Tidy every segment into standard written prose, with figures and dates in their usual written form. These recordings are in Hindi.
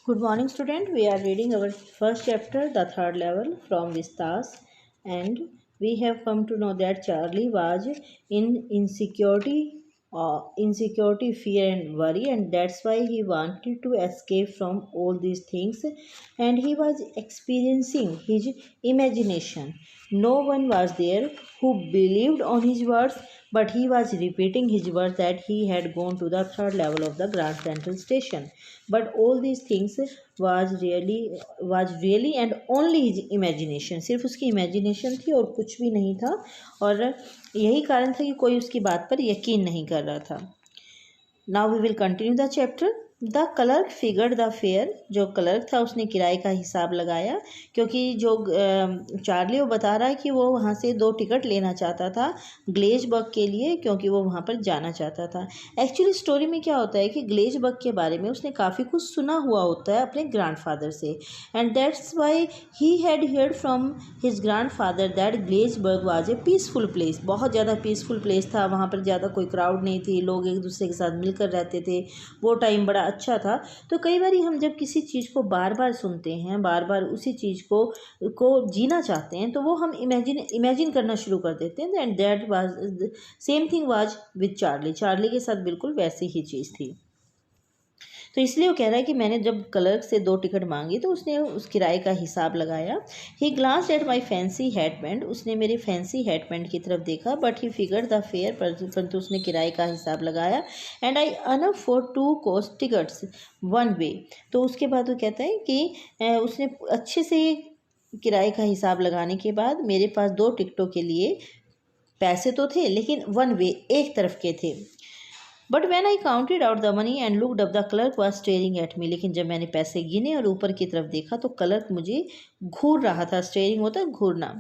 Good morning, student. We are reading our first chapter, the third level, from Vistas, and we have come to know that Charlie was in insecurity, fear, and worry, and that's why he wanted to escape from all these things, and he was experiencing his imagination. No one was there who believed on his words, but he was repeating his words that he had gone to the third level of the Grand Central Station. But all these things was really and only his imagination. सिर्फ उसकी इमेजिनेशन थी और कुछ भी नहीं था, और यही कारण था कि कोई उसकी बात पर यकीन नहीं कर रहा था. Now we will continue the chapter. The clerk figured the fair. जो क्लर्क था उसने किराए का हिसाब लगाया, क्योंकि जो चार्ली वो बता रहा है कि वो वहाँ से 2 टिकट लेना चाहता था ग्लेजबर्ग के लिए, क्योंकि वो वहाँ पर जाना चाहता था. एक्चुअली स्टोरी में क्या होता है कि ग्लेजबर्ग के बारे में उसने काफ़ी कुछ सुना हुआ होता है अपने ग्रैंडफादर से, and that's why he had heard from his grandfather that Glazberg was a peaceful place. बहुत ज़्यादा पीसफुल प्लेस था, वहाँ पर ज़्यादा कोई क्राउड नहीं थी, लोग एक दूसरे के साथ मिलकर रहते थे, वो टाइम बड़ा अच्छा था. तो कई बार हम जब किसी चीज़ को बार बार सुनते हैं, बार बार उसी चीज़ को जीना चाहते हैं, तो वो हम इमेजिन करना शुरू कर देते हैं. And that was same thing was with Charlie. Charlie के साथ बिल्कुल वैसी ही चीज़ थी. तो इसलिए वो कह रहा है कि मैंने जब क्लर्क से 2 टिकट मांगी तो उसने उस किराए का हिसाब लगाया. He glanced at my fancy headband. उसने मेरे फैंसी हेडबैंड की तरफ देखा, but he figured the fare. परंतु उसने किराए का हिसाब लगाया. And I enough for 2 cost tickets 1 way. तो उसके बाद वो कहता है कि उसने अच्छे से किराए का हिसाब लगाने के बाद मेरे पास 2 टिकटों के लिए पैसे तो थे, लेकिन 1 वे, एक तरफ के थे. But when I counted out the money and looked up the clerk was staring at me. लेकिन जब मैंने पैसे गिने और ऊपर की तरफ देखा तो क्लर्क मुझे घूर रहा था. स्टेयरिंग होता है घूरना.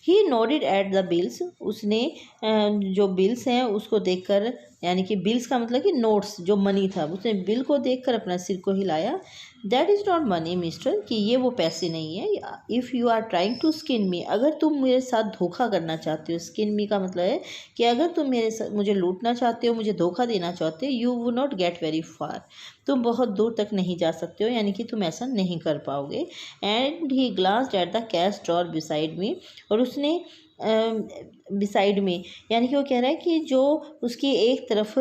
ही नोडेड एट द बिल्स. उसने जो बिल्स हैं उसको देखकर, यानी कि बिल्स का मतलब कि नोट्स, जो मनी था, उसने बिल को देखकर अपना सिर को हिलाया. That is not money mister. कि ये वो पैसे नहीं है. If you are trying to skin me. अगर तुम मेरे साथ धोखा करना चाहते हो, स्किन मी का मतलब है कि अगर तुम मेरे साथ मुझे लूटना चाहते हो, मुझे धोखा देना चाहते हो, you would not get very far. तुम बहुत दूर तक नहीं जा सकते हो, यानी कि तुम ऐसा नहीं कर पाओगे. And he glanced at the cash drawer beside me. और उसने बिसाइड में, यानी कि वो कह रहा है कि जो उसकी एक तरफ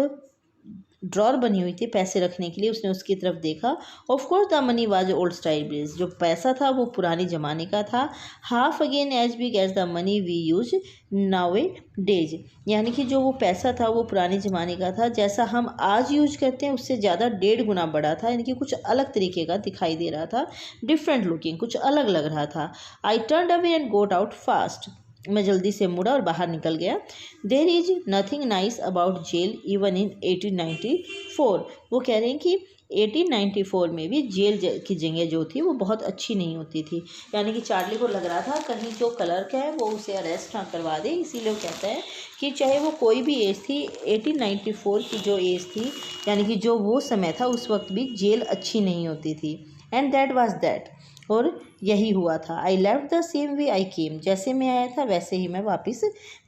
ड्रॉर बनी हुई थी पैसे रखने के लिए, उसने उसकी तरफ देखा. Of course the money was old style bills. जो पैसा था वो पुराने ज़माने का था. Half again as big as the money we use nowadays. यानी कि जो वो पैसा था वो पुराने ज़माने का था, जैसा हम आज यूज करते हैं उससे ज़्यादा 1.5 गुना बड़ा था. यानी कि कुछ अलग तरीके का दिखाई दे रहा था, डिफरेंट लुकिंग, कुछ अलग लग रहा था. I turn away and got out fast. मैं जल्दी से मुड़ा और बाहर निकल गया. There is nothing nice about jail even in 1894. वो कह रहे हैं कि 1894 में भी जेल की जगह जो थी वो बहुत अच्छी नहीं होती थी. यानी कि चार्ली को लग रहा था कहीं जो क्लर्क है वो उसे अरेस्ट ना करवा दे. इसीलिए वो कहता है कि चाहे वो कोई भी एज थी, 1894 की जो एज थी, यानी कि जो वो समय था, उस वक्त भी जेल अच्छी नहीं होती थी. And that was that. और यही हुआ था. I left the same way I came. जैसे मैं आया था वैसे ही मैं वापस,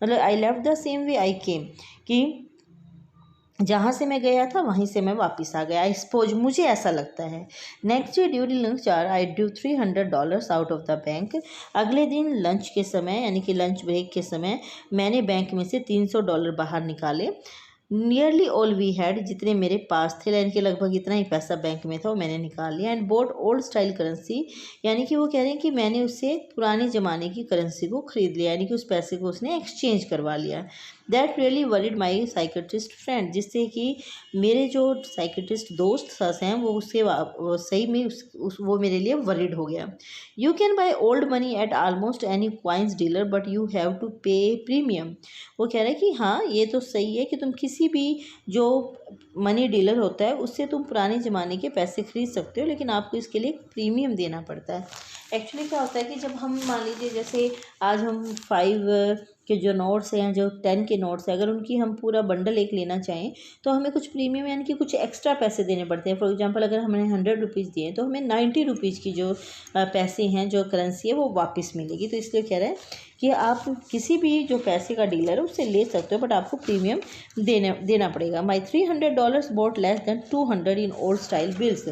मतलब I left the same way I came, कि जहाँ से मैं गया था वहीं से मैं वापस आ गया. आई सपोज, मुझे ऐसा लगता है. Next day during lunch hour I drew $300 out of the bank. अगले दिन लंच के समय, यानी कि लंच ब्रेक के समय, मैंने बैंक में से $300 बाहर निकाले. Nearly all we had. जितने मेरे पास थे, यानी कि लगभग इतना ही पैसा बैंक में था, वो मैंने निकाल लिया. And boat old style currency. यानी कि वो कह रहे हैं कि मैंने उससे पुराने ज़माने की करेंसी को ख़रीद लिया, यानी कि उस पैसे को उसने एक्सचेंज करवा लिया. That really worried my psychiatrist friend. जिससे कि मेरे जो साइकेट्रिस्ट दोस्त हैं वो सही में वो मेरे लिए वरीड हो गया. You can buy old money at almost any coins dealer but you have to pay premium. वो कह रहे हैं कि हाँ, ये तो सही है कि तुम किसी भी जो मनी डीलर होता है उससे तुम पुराने ज़माने के पैसे खरीद सकते हो, लेकिन आपको इसके लिए प्रीमियम देना पड़ता है. एक्चुअली क्या होता है कि जब हम, मान लीजिए जैसे आज हम 5 कि जो नोट्स हैं, जो 10 के नोट्स हैं, अगर उनकी हम पूरा बंडल एक लेना चाहें तो हमें कुछ प्रीमियम यानी कि कुछ एक्स्ट्रा पैसे देने पड़ते हैं। फॉर एग्जांपल अगर हमने 100 रुपीज़ दिए तो हमें 90 रुपीज़ की जो पैसे हैं, जो करेंसी है, वो वापस मिलेगी। तो इसलिए कह रहे हैं कि आप किसी भी जो पैसे का डीलर है उससे ले सकते हो, बट आपको प्रीमियम देना पड़ेगा। My $300 bought less than 200 in old style bills.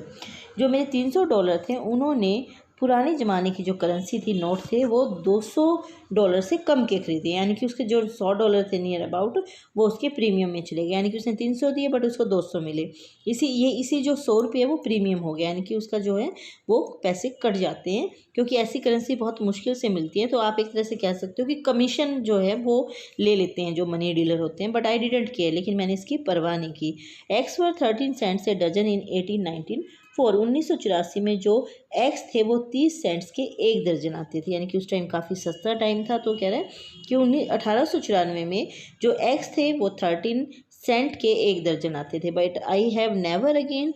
जो मेरे $300 थे उन्होंने पुराने ज़माने की जो करेंसी थी, नोट थे, वो $200 से कम के खरीदे, यानी कि उसके जो $100 थे नियर अबाउट, वो उसके प्रीमियम में चले गए। यानी कि उसने 300 दिए बट उसको 200 मिले। इसी जो 100 रुपये है वो प्रीमियम हो गया, यानी कि उसका जो है वो पैसे कट जाते हैं, क्योंकि ऐसी करेंसी बहुत मुश्किल से मिलती है। तो आप एक तरह से कह सकते हो कि कमीशन जो है वो ले लेते हैं जो मनी डीलर होते हैं। बट आई डिडंट केयर, लेकिन मैंने इसकी परवाह नहीं की। एक्स वर 13 सेंट से डजन इन 1984 में जो एग्स थे वो 30 सेंट्स के एक दर्जन आते थे, यानी कि उस टाइम काफ़ी सस्ता टाइम था। तो कह रहे हैं कि 1894 में जो एग्स थे वो 13 सेंट के एक दर्जन आते थे। But I have never again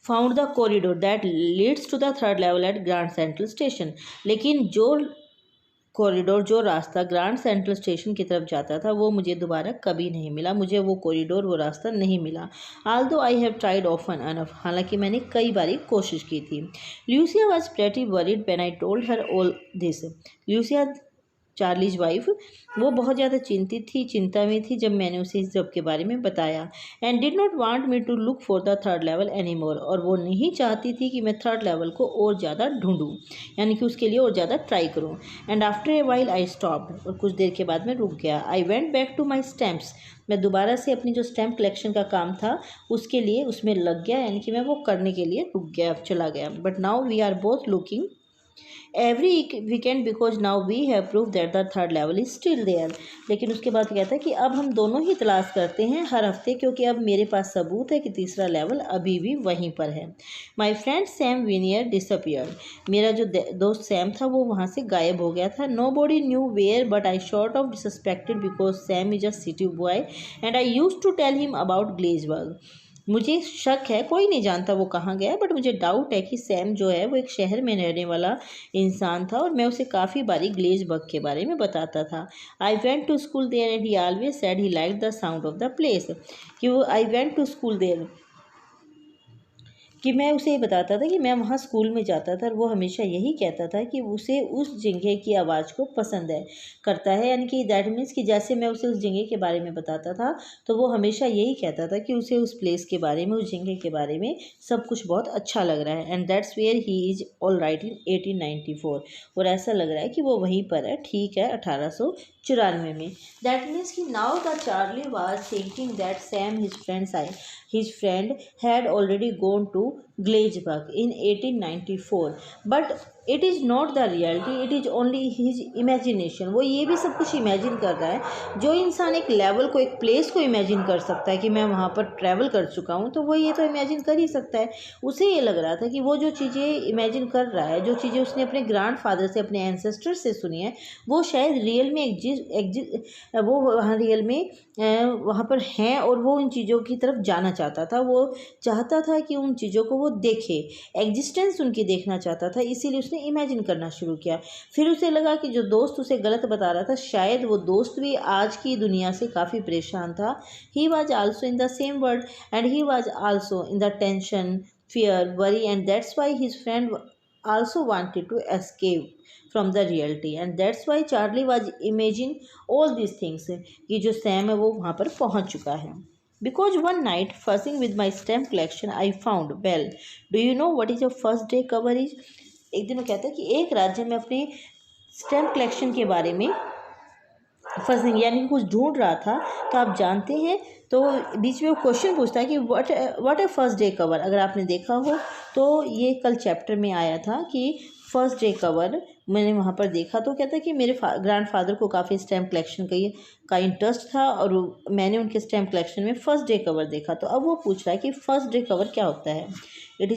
found the corridor that leads to the third level at grand central station. लेकिन जो कॉरिडोर, जो रास्ता ग्रैंड सेंट्रल स्टेशन की तरफ जाता था, वो मुझे दोबारा कभी नहीं मिला। मुझे वो कॉरिडोर, वो रास्ता नहीं मिला। Although I have tried often enough, हालांकि मैंने कई बारी कोशिश की थी। Lucia was pretty worried when I told her all this. Lucia, Charlie's wife, वो बहुत ज़्यादा चिंता में थी जब मैंने उसे इस जॉब के बारे में बताया। And did not want me to look for the third level any more, और वो नहीं चाहती थी कि मैं थर्ड लेवल को और ज़्यादा ढूंढूं, यानी कि उसके लिए और ज़्यादा ट्राई करूं। And after a while I stopped, और कुछ देर के बाद मैं रुक गया। I went back to my stamps, मैं दोबारा से अपनी जो स्टैम्प कलेक्शन का काम था उसके लिए उसमें लग गया, यानी कि मैं वो करने के लिए रुक गया, चला गया। But now we are both looking every weekend because now we have prove that the third level is still there. लेकिन उसके बाद कहता है कि अब हम दोनों ही तलाश करते हैं हर हफ्ते, क्योंकि अब मेरे पास सबूत है कि तीसरा लेवल अभी भी वहीं पर है। My friend Sam veneer disappeared, मेरा जो दोस्त सैम था वो वहाँ से गायब हो गया था। Nobody knew where but I sort of suspected because Sam is a city boy and I used to tell him about Glazberg. मुझे शक है, कोई नहीं जानता वो कहाँ गया, बट मुझे डाउट है कि सैम जो है वो एक शहर में रहने वाला इंसान था, और मैं उसे काफ़ी बारी ग्लेजबर्ग के बारे में बताता था। I went to school there and he always said he like the sound of the place, कि वो I went to school there, कि मैं उसे ये बताता था कि मैं वहाँ स्कूल में जाता था, और वो हमेशा यही कहता था कि उसे उस जगह की आवाज़ को पसंद करता है। यानी कि दैट मीन्स कि जैसे मैं उसे उस जगह के बारे में बताता था तो वो हमेशा यही कहता था कि उसे उस प्लेस के बारे में, उस जगह के बारे में सब कुछ बहुत अच्छा लग रहा है। And that's where he is all right in 1894, और ऐसा लग रहा है कि वो वहीं पर है, ठीक है, 1894 में। दैट मीन्स कि now the Charlie was thinking that Sam his friend had already gone to Glazebach in 1894, but it is not the reality, it is only his imagination। वो ये भी सब कुछ इमेजिन कर रहा है। जो इंसान एक लेवल को, एक प्लेस को इमेजिन कर सकता है कि मैं वहाँ पर ट्रैवल कर चुका हूँ, तो वो ये तो इमेजिन कर ही सकता है। उसे ये लग रहा था कि वो जो चीज़ें इमेजिन कर रहा है, जो चीज़ें उसने अपने ग्रैंड फादर से, अपने एंसेस्टर से सुनी है, वो शायद रियल में वो वहाँ रियल में वहाँ पर हैं, और वो उन चीज़ों की तरफ जाना चाहता था। वो चाहता था कि उन चीज़ों को वो देखे, एग्जिस्टेंस उनकी देखना चाहता था, इसीलिए उसने इमेजिन करना शुरू किया। फिर उसे लगा कि जो दोस्त उसे गलत बता रहा था, शायद वो दोस्त भी आज की दुनिया से काफ़ी परेशान था। He was also in the same world and he was also in the tension, fear, worry, and that's why his friend also wanted to escape from the reality, and that's why Charlie was imagining all these things, कि जो सैम है वो वहाँ पर पहुँच चुका है। Because one night fussing with my stamp collection I found, well, do you know what is your first day cover is? एक दिन वो कहता है कि एक रात जब मैं अपनी स्टैम्प कलेक्शन के बारे में फंसिंग यानी कि कुछ ढूंढ रहा था, तो आप जानते हैं, तो बीच में वो क्वेश्चन पूछता है कि what A first day cover. अगर आपने देखा हो तो ये कल चैप्टर में आया था कि फर्स्ट डे कवर मैंने वहाँ पर देखा। तो कहता है कि मेरे ग्रैंड फादर को काफ़ी स्टैम्प कलेक्शन का इंटरेस्ट था, और मैंने उनके स्टैम्प कलेक्शन में फ़र्स्ट डे कवर देखा। तो अब वो पूछ रहा है कि फ़र्स्ट डे कवर क्या होता है। It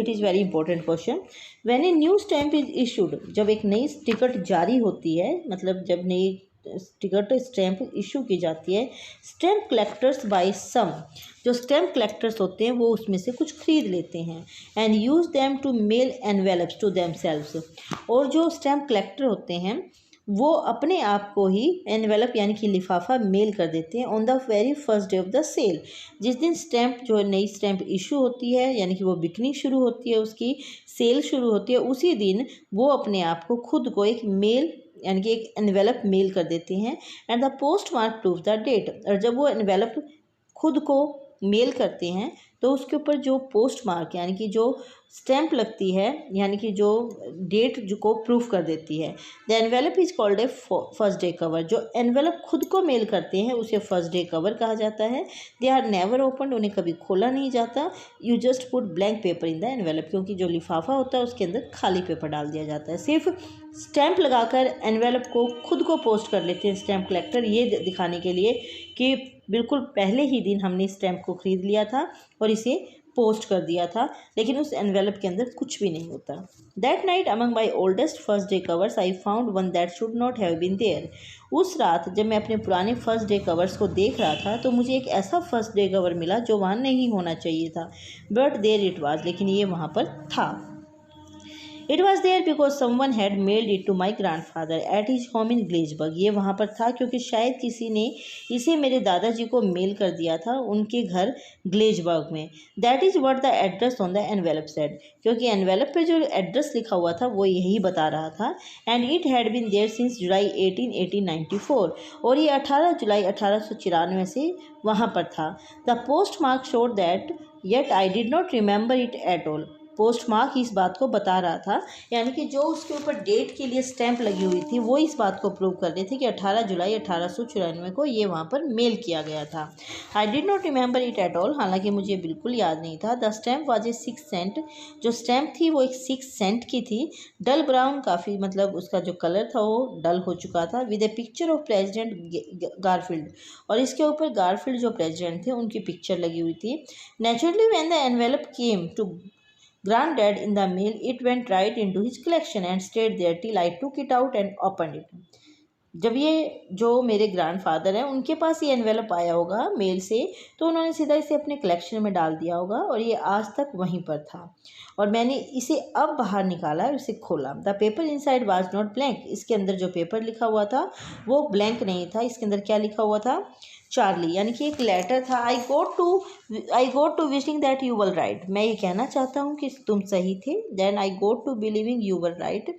is very important question. When a new stamp is issued, जब एक नई टिकट जारी होती है, मतलब जब नई टिकट स्टैम्प इशू की जाती है, स्टैम्प कलेक्टर्स बाय सम, जो स्टैम्प कलेक्टर्स होते हैं वो उसमें से कुछ खरीद लेते हैं, and use them to mail envelopes to themselves, और जो स्टैम्प कलेक्टर होते हैं वो अपने आप को ही एनवेलप यानी कि लिफाफा मेल कर देते हैं on the very first day of the sale. जिस दिन स्टैंप जो नई स्टैंप इशू होती है यानी कि वो बिकनी शुरू होती है, उसकी सेल शुरू होती है, उसी दिन वो अपने आप को खुद को एक मेल यानी कि एक एनवेलप मेल कर देते हैं। And the postmark prove the date. और जब वो एनवेलप खुद को मेल करते हैं तो उसके ऊपर जो पोस्ट मार्क यानी कि जो स्टैंप लगती है यानी कि जो डेट जो को प्रूफ कर देती है। The envelope is called a first day cover. जो एनवेलप खुद को मेल करते हैं उसे फर्स्ट डे कवर कहा जाता है। दे आर नेवर ओपन, उन्हें कभी खोला नहीं जाता। You just put blank paper in the envelope, क्योंकि जो लिफाफा होता है उसके अंदर खाली पेपर डाल दिया जाता है। सिर्फ स्टैंप लगाकर एनवेलप को खुद को पोस्ट कर लेते हैं स्टैंप कलेक्टर, ये दिखाने के लिए कि बिल्कुल पहले ही दिन हमने स्टैंप को ख़रीद लिया था और इसे पोस्ट कर दिया था, लेकिन उस एनवेलप के अंदर कुछ भी नहीं होता। That night among my oldest first day covers I found one that should not have been there. उस रात जब मैं अपने पुराने फर्स्ट डे कवर्स को देख रहा था तो मुझे एक ऐसा फर्स्ट डे कवर मिला जो वहाँ नहीं होना चाहिए था। बट देयर इट वाज, लेकिन ये वहाँ पर था। It was there because someone had mailed it to my grandfather at his home in Glazburg। ये वहाँ पर था क्योंकि शायद किसी ने इसे मेरे दादाजी को मेल कर दिया था उनके घर ग्लेजबर्ग में। That is what the address on the envelope said। क्योंकि एनवेलप पे जो एड्रेस लिखा हुआ था वो यही बता रहा था। And it had been there since July 1894। और ये 18 जुलाई 1894 से वहाँ पर था। The postmark showed that, yet I did not remember it at all। Post mark इस बात को बता रहा था, यानी कि जो उसके ऊपर डेट के लिए स्टैंप लगी हुई थी वो इस बात को प्रूव कर रही थी कि 18 जुलाई 1894 को ये वहाँ पर मेल किया गया था। I did not remember it at all, हालांकि मुझे बिल्कुल याद नहीं था। The stamp was a 6 cent. जो स्टैंप थी वो एक 6 सेंट की थी। डल ब्राउन, काफ़ी मतलब उसका जो कलर था वो डल हो चुका था। With A picture of president Garfield, और इसके ऊपर गारफील्ड जो प्रेजिडेंट थे उनकी पिक्चर लगी हुई थी। Naturally when the envelope came to Granddad in the mail, it went right into his collection and stayed there till I took it out and opened it। जब ये जो मेरे ग्रैंडफादर हैं उनके पास ये एनवेलप आया होगा मेल से, तो उन्होंने सीधा इसे अपने कलेक्शन में डाल दिया होगा और ये आज तक वहीं पर था। और मैंने इसे अब बाहर निकाला और इसे खोला। The paper inside was not blank. इसके अंदर जो पेपर लिखा हुआ था वो ब्लैंक नहीं था। इसके अंदर क्या लिखा हुआ था? चार्ली, यानी कि एक लेटर था। I go to wishing that you were right. मैं ये कहना चाहता हूँ कि तुम सही थे। Then I go to believing you were right,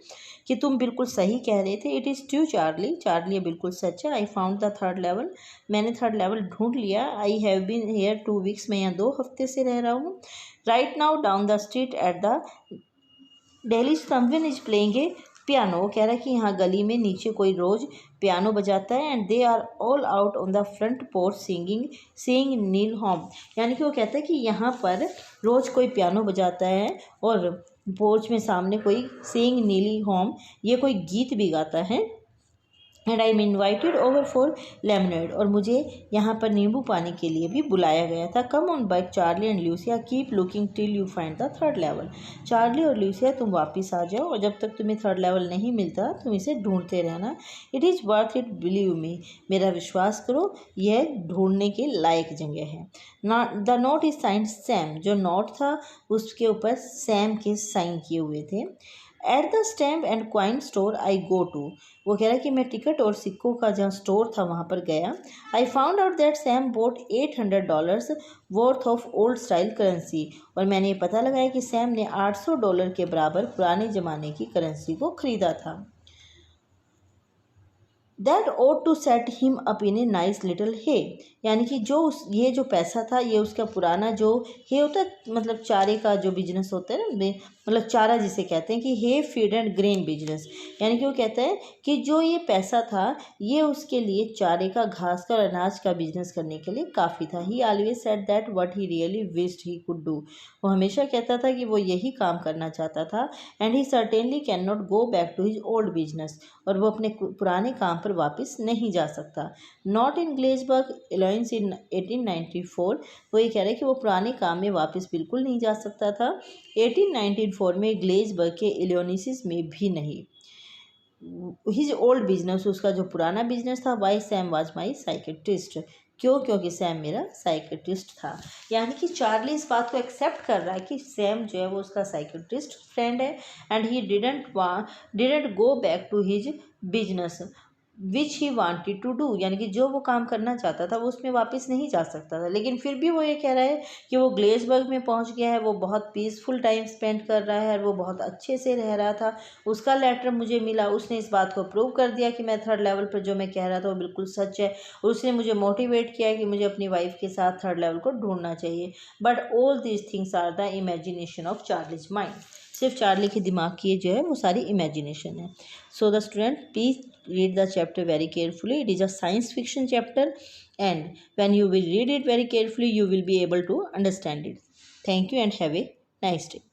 कि तुम बिल्कुल सही कह रहे थे। It is true Charlie, Charlie बिल्कुल सच है। I found the third level, मैंने थर्ड लेवल ढूंढ लिया। I have been here 2 weeks, मैं यहाँ 2 हफ्ते से रह रहा हूँ। Right now down the street at the daily someone is playing a piano. वो कह रहा है कि यहाँ गली में नीचे कोई रोज़ पियानो बजाता है। And they are all out on the front porch singing Neil home, यानी कि वो कहता है कि यहाँ पर रोज़ कोई पियानो बजाता है और पोर्च में सामने कोई सिंग नीली होम, ये कोई गीत भी गाता है। And I am invited over for lemonade, और मुझे यहाँ पर नींबू पानी के लिए भी बुलाया गया था। Come on back Charlie and Lucia, keep looking till you find the third level. Charlie और ल्यूसिया तुम वापस आ जाओ और जब तक तुम्हें थर्ड लेवल नहीं मिलता तुम इसे ढूंढते रहना। It is worth it, believe me, मेरा विश्वास करो यह ढूंढने के लायक जगह है। The note is signed Sam, जो नोट था उसके ऊपर सैम के साइन किए हुए थे। At the stamp and coin store I go to, वो कह रहा है कि मैं टिकट और सिक्कों का जहाँ स्टोर था वहाँ पर गया। I found out that Sam boat $800 worth of old style currency, और मैंने ये पता लगाया कि सैम ने $800 के बराबर पुराने ज़माने की करेंसी को ख़रीदा था। That ought to set him up in a nice little hay, यानी कि ये जो पैसा था ये उसका पुराना जो हे होता है, मतलब चारे का जो बिजनेस होता है ना, मतलब चारा जिसे कहते हैं, कि हे फीड एंड ग्रेन बिजनेस, यानी कि वो कहता है कि जो ये पैसा था ये उसके लिए चारे का, घास का और अनाज का बिजनेस करने के लिए काफ़ी था। ही always said that what he really wished he could do, वो हमेशा कहता था कि वो यही काम करना चाहता था। And he certainly can not go back to his old business, और वो अपने पुराने काम पर वापस नहीं जा सकता। नॉट इन ग्लेजबर्ग एलायंस इन 1894, वो ये कह रहे हैं कि वो पुराने काम में वापस बिल्कुल नहीं जा सकता था। 1894 में ग्लेजबर्ग के इलियोनिसिस में भी नहीं। हिज ओल्ड बिजनेस, उसका जो पुराना बिजनेस था, why Sam was my psychiatrist, क्यों? क्योंकि सैम मेरा साइकेट्रिस्ट था। यानी कि चार्ली इस बात को एक्सेप्ट कर रहा है कि सैम जो है वो उसका साइकेट्रिस्ट फ्रेंड है, and he didn't go back to his business which he wanted to do. यानी कि जो वो काम करना चाहता था वो उसमें वापस नहीं जा सकता था, लेकिन फिर भी वो ये कह रहा है कि वो ग्लेसबर्ग में पहुंच गया है, वो बहुत पीसफुल टाइम स्पेंड कर रहा है और वो बहुत अच्छे से रह रहा था। उसका लेटर मुझे मिला, उसने इस बात को प्रूव कर दिया कि मैं थर्ड लेवल पर जो मैं कह रहा था वो बिल्कुल सच है, और उसने मुझे मोटिवेट किया कि मुझे अपनी वाइफ के साथ थर्ड लेवल को ढूंढना चाहिए। But all these things are the imagination of Charlie's mind. सिर्फ चार्ली के दिमाग की जो है वो सारी इमेजिनेशन है। So the student please read the chapter very carefully. It is a science fiction chapter, and when you will read it very carefully you will be able to understand it. Thank you and have a nice day.